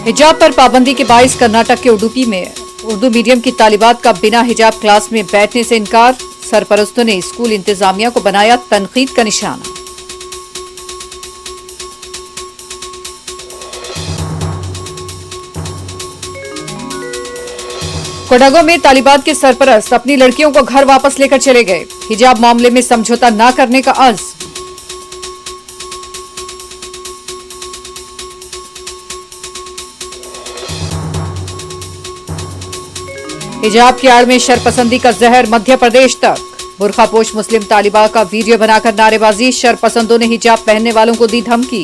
हिजाब पर पाबंदी के बाइस कर्नाटक के उडुपी में उर्दू मीडियम की तालिबात का बिना हिजाब क्लास में बैठने से इनकार। सरपरस्तों ने स्कूल इंतजामिया को बनाया तनकीद का निशाना। कोडागो में तालिबात के सरपरस्त अपनी लड़कियों को घर वापस लेकर चले गए। हिजाब मामले में समझौता न करने का अज़्म। हिजाब की आड़ में शरपसंदी का जहर मध्य प्रदेश तक। बुरखापोश मुस्लिम तालिबा का वीडियो बनाकर नारेबाजी। शरपसंदों ने हिजाब पहनने वालों को दी धमकी।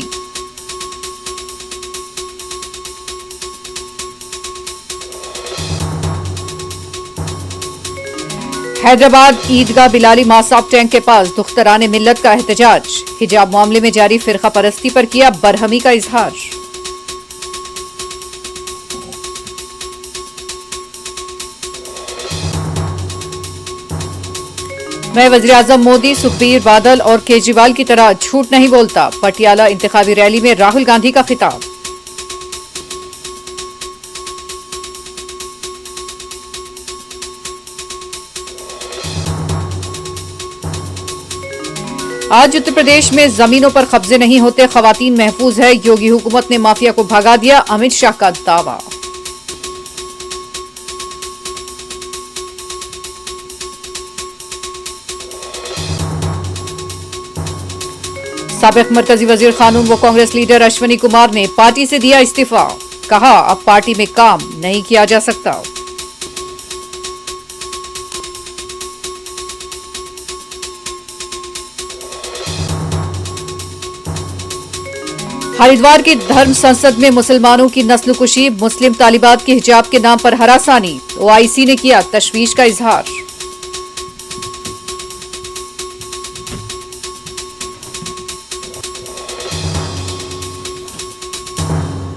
हैदराबाद ईदगाह बिलाली मासाब टैंक के पास दुख्तराने मिल्लत का एहतजाज। हिजाब मामले में जारी फिरका परस्ती पर किया बरहमी का इजहार। मैं वज़ीर-ए-आज़म मोदी, सुखबीर बादल और केजरीवाल की तरह झूठ नहीं बोलता। पटियाला इंतखाबी रैली में राहुल गांधी का खिताब। आज उत्तर प्रदेश में जमीनों पर कब्जे नहीं होते, खवातीन महफूज है। योगी हुकूमत ने माफिया को भगा दिया, अमित शाह का दावा। साबिक मरकजी वजीर कानून व कांग्रेस लीडर अश्विनी कुमार ने पार्टी से दिया इस्तीफा। कहा, अब पार्टी में काम नहीं किया जा सकता। हरिद्वार की धर्म संसद में मुसलमानों की नस्लकुशी। मुस्लिम तालिबात की हिजाब के नाम पर हरासानी। ओआईसी ने किया तशवीश का इजहार।